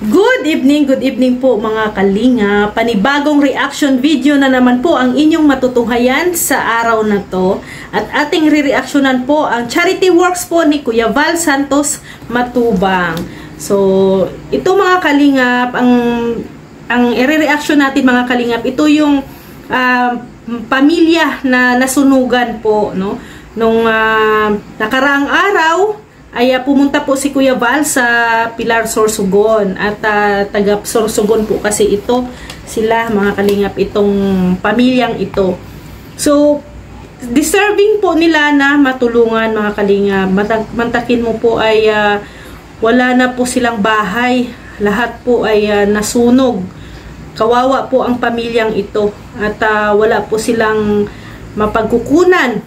Good evening po mga kalinga. Panibagong reaction video na naman po ang inyong matutunghayan sa araw na to. At ating re-reactionan po ang charity works po ni Kuya Val Santos Matubang. So, ito mga kalingap, ang i-reaction natin mga kalingap, ito yung pamilya na nasunugan po, no? Nung nakaraang araw, ay pumunta po si Kuya Val sa Pilar Sorsogon at taga Sorsogon po kasi ito sila mga kalingap, itong pamilyang ito. So deserving po nila na matulungan mga kalingap. Mantakin mo po ay wala na po silang bahay, lahat po ay nasunog. Kawawa po ang pamilyang ito at wala po silang mapagkukunan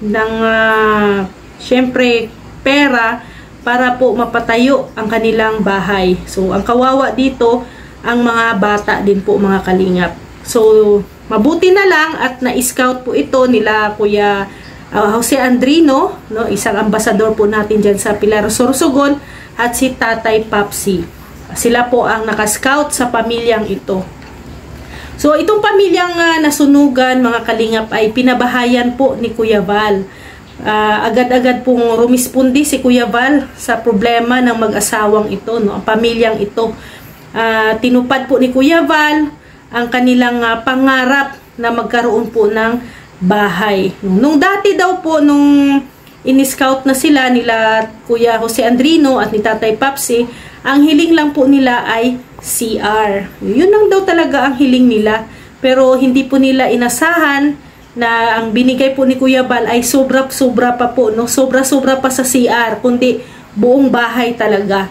ng syempre pera para po mapatayo ang kanilang bahay. So, ang kawawa dito, ang mga bata din po mga kalingap. So, mabuti na lang at na-scout po ito nila Kuya Jose Andrino, no? Isang ambasador po natin dyan sa Pilar Sorsogon, at si Tatay Papsi. Sila po ang nakascout sa pamilyang ito. So, itong pamilyang nasunugan mga kalingap ay pinabahayan po ni Kuya Val. Agad-agad pong rumispondi si Kuya Val sa problema ng mag-asawang ito, no? Ang pamilyang ito. Tinupad po ni Kuya Val ang kanilang pangarap na magkaroon po ng bahay. Nung dati daw po, nung in-scout na sila nila Kuya Jose Andrino at ni Tatay Papsi, ang hiling lang po nila ay CR. Yun lang daw talaga ang hiling nila. Pero hindi po nila inasahan na ang binigay po ni Kuya Val ay sobra-sobra pa po, no? Sobra-sobra pa sa CR, kundi buong bahay talaga.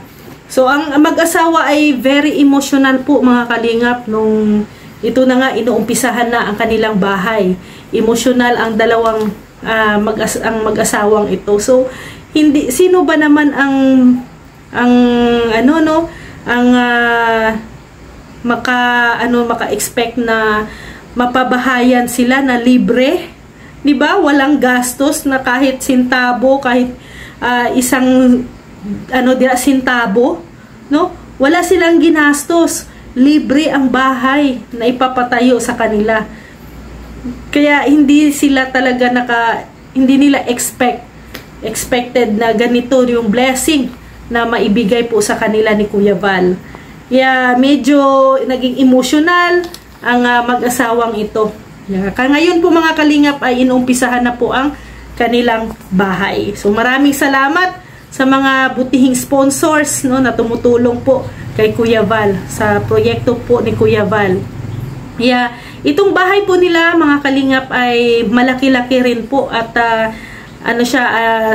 So, ang mag-asawa ay very emotional po mga kalingap nung ito na nga, inuumpisahan na ang kanilang bahay. Emotional ang dalawang mag-asawang ito. So, hindi, sino ba naman ang maka-expect na mapabahayan sila na libre, 'di ba? Walang gastos na kahit sintabo, kahit isang sintabo, no? Wala silang ginastos. Libre ang bahay na ipapatayo sa kanila. Kaya hindi sila talaga hindi nila expected na ganito yung blessing na maibigay po sa kanila ni Kuya Val. Kaya medyo naging emotional ang mag-asawang ito. Ngayon po mga kalingap ay inuumpisahan na po ang kanilang bahay. So maraming salamat sa mga butihing sponsors, no, na tumutulong po kay Kuya Val sa proyekto po ni Kuya Val. Itong bahay po nila mga kalingap ay malaki-laki rin po at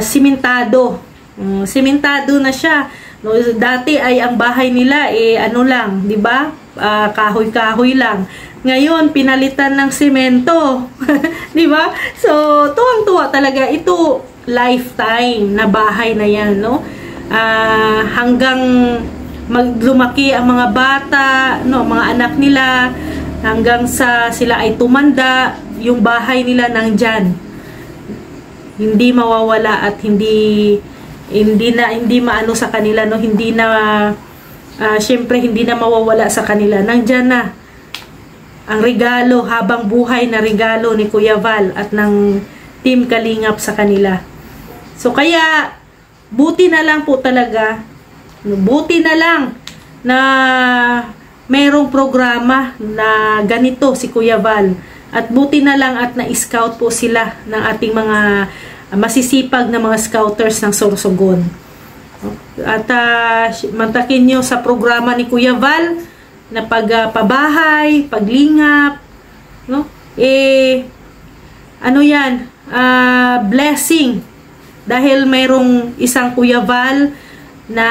simentado. Simentado na siya. No, dati ay ang bahay nila lang, 'di ba? Kahoy-kahoy lang. Ngayon pinalitan ng semento. 'Di ba? So, tuwang-tuwa talaga ito, lifetime na bahay na 'yan, no? Hanggang lumaki ang mga bata, no, mga anak nila, hanggang sa sila ay tumanda, yung bahay nila nandyan. Hindi mawawala at hindi maano sa kanila, no, hindi na syempre hindi na mawawala sa kanila. Nandiyan na ang regalo, habang buhay na regalo ni Kuya Val at ng Team Kalingap sa kanila. So kaya buti na lang po talaga, buti na lang na mayroong programa na ganito si Kuya Val, at buti na lang at na-scout po sila ng ating mga masisipag na mga scouters ng Sorsogon. At mantakin nyo sa programa ni Kuya Val na pagpabahay, paglingap, no? Blessing. Dahil mayroong isang Kuya Val na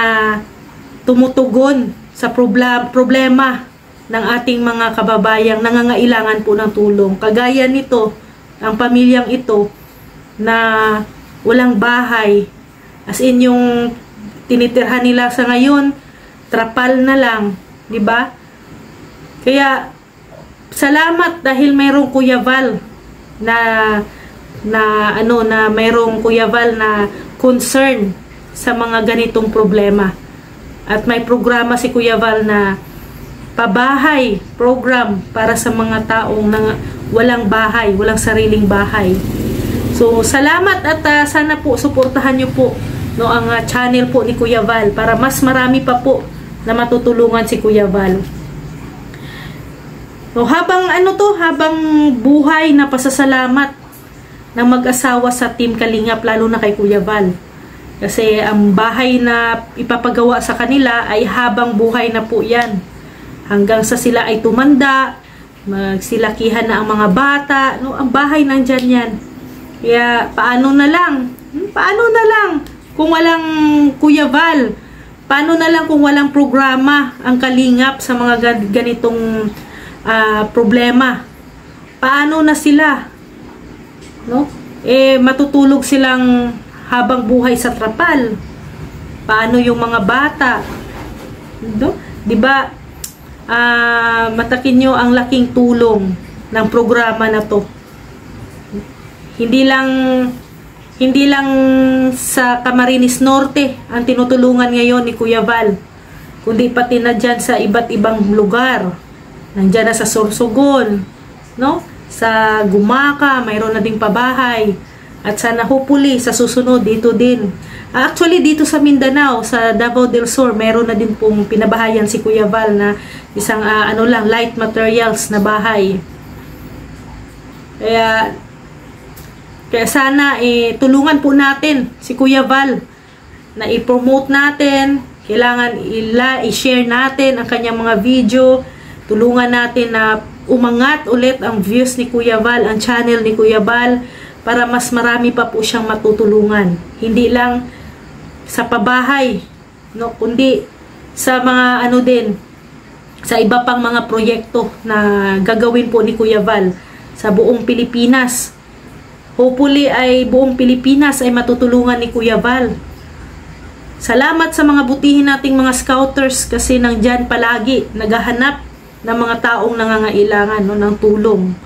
tumutugon sa problema ng ating mga kababayang nangangailangan po ng tulong. Kagaya nito, ang pamilyang ito na walang bahay, as in yung tinitirhan nila sa ngayon trapal na lang, 'di ba? Kaya salamat dahil mayroong Kuya Val na mayroong Kuya Val na concern sa mga ganitong problema. At may programa si Kuya Val na pabahay program para sa mga taong walang bahay, walang sariling bahay. So, salamat at sana po suportahan nyo po no, ang channel po ni Kuya Val para mas marami pa po na matutulungan si Kuya Val. So, habang buhay na pasasalamat ng mag-asawa sa Team Kalingap, lalo na kay Kuya Val. Kasi ang bahay na ipapagawa sa kanila ay habang buhay na po yan. Hanggang sa sila ay tumanda, magsilakihan na ang mga bata, no, ang bahay nandyan yan. Kaya paano na lang kung walang Kuya Val? Paano na lang kung walang programa ang Kalingap sa mga ganitong problema? Paano na sila? No? Matutulog silang habang buhay sa trapal. Paano yung mga bata? No? 'Di ba? Matakin nyo ang laking tulong ng programa na to. Hindi lang sa Camarines Norte ang tinutulungan ngayon ni Kuya Val, kundi pati na dyan sa iba't ibang lugar. Nandyan na sa Sorsogon, no? Sa Gumaka, mayroon na ding pabahay. At sana hopefully sa susunod dito din. Actually dito sa Mindanao, sa Davao del Sur, mayroon na din pong pinabahayan si Kuya Val na isang light materials na bahay. Kaya sana tulungan po natin si Kuya Val na i-promote natin. Kailangan i-share natin ang kanyang mga video. Tulungan natin na umangat ulit ang views ni Kuya Val, ang channel ni Kuya Val, para mas marami pa po siyang matutulungan. Hindi lang sa pabahay, no, kundi sa mga din, sa iba pang mga proyekto na gagawin po ni Kuya Val sa buong Pilipinas. Hopefully ay buong Pilipinas ay matutulungan ni Kuya Val. Salamat sa mga butihin nating mga scouters kasi nandyan palagi naghahanap ng mga taong nangangailangan, no, ng tulong.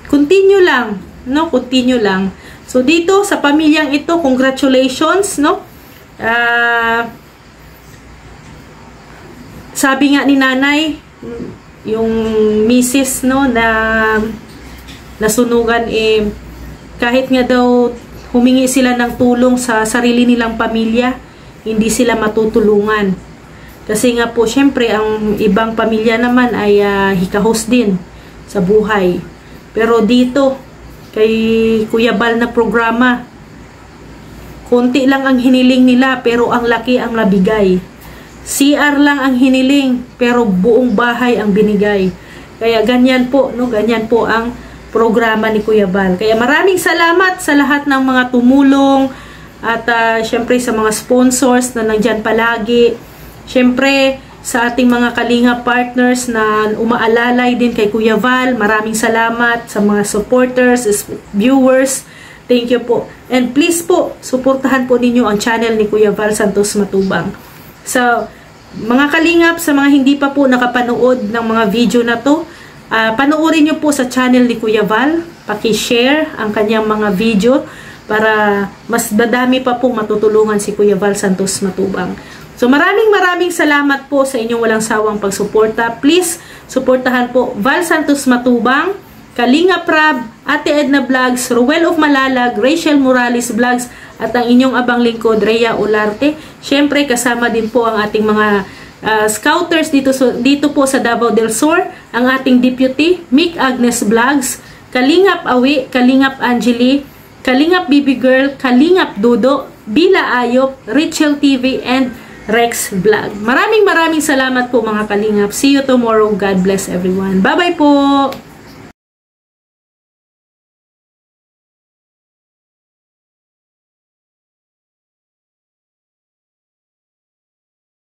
Continue lang, no, continue lang. So dito sa pamilyang ito, congratulations, no. Sabi nga ni nanay, yung misis, no, na nasunugan, kahit nga daw humingi sila ng tulong sa sarili nilang pamilya, hindi sila matutulungan. Kasi nga po, syempre, ang ibang pamilya naman ay hikahos din sa buhay. Pero dito, kay Kuya Val na programa, konti lang ang hiniling nila, pero ang laki ang nabigay. CR lang ang hiniling, pero buong bahay ang binigay. Kaya ganyan po, no? Ganyan po ang programa ni Kuya Val. Kaya maraming salamat sa lahat ng mga tumulong at syempre sa mga sponsors na nandyan palagi. Syempre sa ating mga Kalinga partners na umaalalay din kay Kuya Val. Maraming salamat sa mga supporters, viewers. Thank you po. And please po, suportahan po ninyo ang channel ni Kuya Val Santos Matubang. So, mga Kalingap, sa mga hindi pa po nakapanood ng mga video na to, panoorin nyo po sa channel ni Kuya Val. Paki-share ang kanyang mga video para mas dadami pa pong matutulungan si Kuya Val Santos Matubang. So maraming salamat po sa inyong walang sawang pagsuporta. Please, suportahan po Val Santos Matubang, Kalinga Prab, Ate Edna Vlogs, Ruel of Malalag, Rachel Morales Vlogs, at ang inyong abang lingkod, Rhea Olarte. Syempre, kasama din po ang ating mga scouters dito po sa Davao del Sur, ang ating deputy, Mick Agnes Vlogs, Kalingap Awi, Kalingap Angeli, Kalingap Bibi Girl, Kalingap Dudo, Bila Ayop, Rachel TV, and Rex Vlog. Maraming salamat po mga Kalingap. See you tomorrow. God bless everyone. Bye-bye po!